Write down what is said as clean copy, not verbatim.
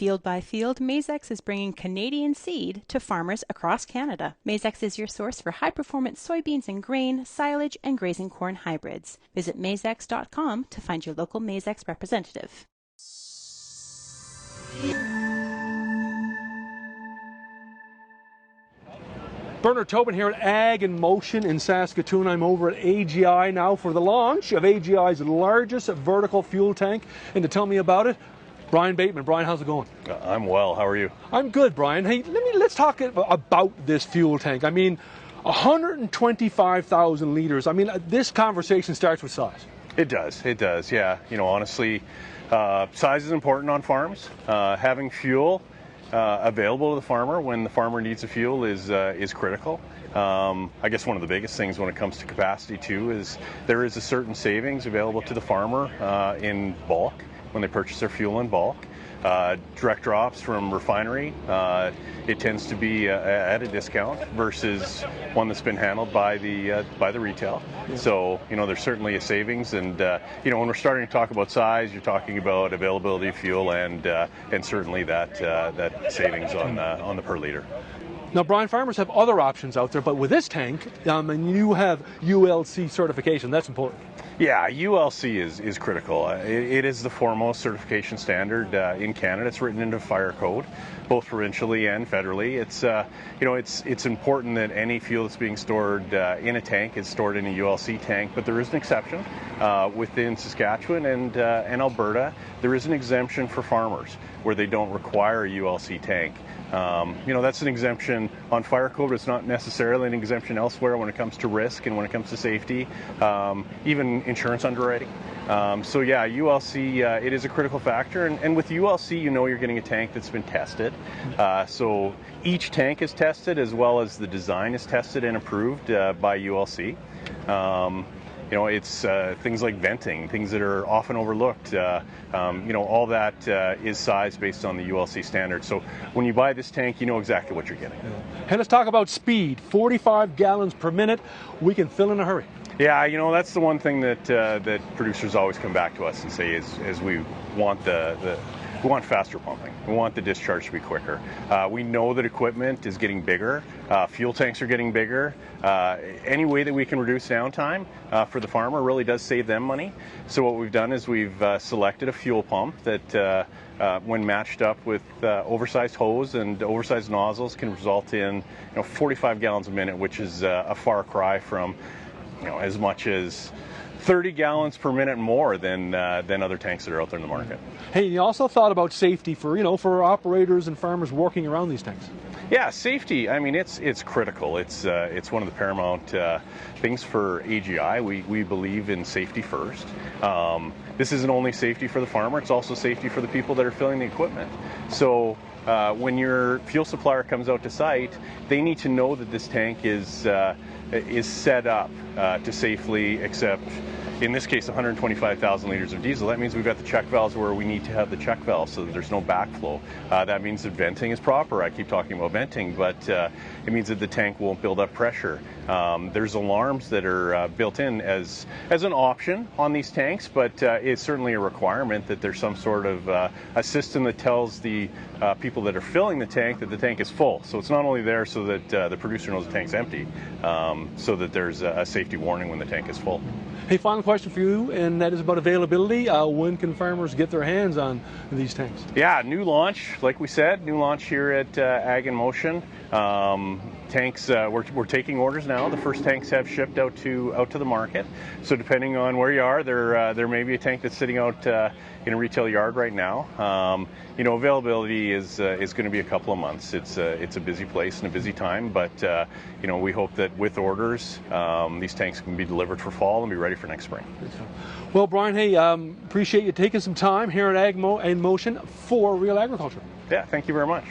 Field by field, Maizex is bringing Canadian seed to farmers across Canada. Maizex is your source for high-performance soybeans and grain, silage, and grazing corn hybrids. Visit maizex.com to find your local Maizex representative. Bernard Tobin here at Ag in Motion in Saskatoon. I'm over at AGI now for the launch of AGI's largest vertical fuel tank. And to tell me about it, Brian Bateman. Brian, how's it going? I'm well. How are you? I'm good, Brian. Hey, let's talk about this fuel tank. I mean, 125,000 liters. I mean, this conversation starts with size. It does, yeah. You know, honestly, size is important on farms. Having fuel available to the farmer when the farmer needs the fuel is critical. I guess one of the biggest things when it comes to capacity too is there is a certain savings available to the farmer in bulk when they purchase their fuel in bulk. Direct drops from refinery, it tends to be at a discount versus one that's been handled by the retail. Yeah. So, you know, there's certainly a savings, and you know, when we're starting to talk about size, you're talking about availability of fuel and certainly that savings on the per liter. Now, Brian, farmers have other options out there, but with this tank, and you have ULC certification, that's important. Yeah, ULC is critical. It is the foremost certification standard in Canada. It's written into fire code, both provincially and federally. It's you know, it's important that any fuel that's being stored in a tank is stored in a ULC tank. But there is an exception within Saskatchewan and Alberta. There is an exemption for farmers where they don't require a ULC tank. You know, that's an exemption on fire code, but it's not necessarily an exemption elsewhere when it comes to risk and when it comes to safety, even insurance underwriting. So yeah, ULC, it is a critical factor, and with ULC, you know you're getting a tank that's been tested. So each tank is tested as well as the design is tested and approved by ULC. You know, it's things like venting, things that are often overlooked. You know, all that is sized based on the ULC standard. So when you buy this tank, you know exactly what you're getting. Yeah. And let's talk about speed. 45 gallons per minute. We can fill in a hurry. Yeah, you know, that's the one thing that that producers always come back to us and say is we want we want faster pumping. We want the discharge to be quicker. We know that equipment is getting bigger. Fuel tanks are getting bigger. Any way that we can reduce downtime for the farmer really does save them money. So what we've done is we've selected a fuel pump that when matched up with oversized hose and oversized nozzles can result in 45 gallons a minute, which is a far cry from as much as 30 gallons per minute more than other tanks that are out there in the market. Hey, you also thought about safety for for operators and farmers working around these tanks. Yeah, safety. I mean, it's critical. It's one of the paramount things for AGI. We believe in safety first. This isn't only safety for the farmer; it's also safety for the people that are filling the equipment. So when your fuel supplier comes out to site, they need to know that this tank is set up to safely accept, in this case, 125,000 liters of diesel. That means we've got the check valves where we need to have the check valves so that there's no backflow. That means that venting is proper. I keep talking about venting, but it means that the tank won't build up pressure. There's alarms that are built in as an option on these tanks, but it's certainly a requirement that there's some sort of a system that tells the people that are filling the tank that the tank is full. So it's not only there so that the producer knows the tank's empty, so that there's a safety warning when the tank is full. Hey, final question for you, and that is about availability. When can farmers get their hands on these tanks? Yeah, new launch, like we said, new launch here at Ag in Motion. Tanks, we're taking orders now. The first tanks have shipped out to the market. So depending on where you are, there may be a tank that's sitting out in a retail yard right now. Availability is going to be a couple of months. It's a busy place and a busy time, but we hope that with orders, these tanks can be delivered for fall and be ready for next spring. Well, Brian, hey, appreciate you taking some time here at Ag in Motion for Real Agriculture. Yeah, thank you very much.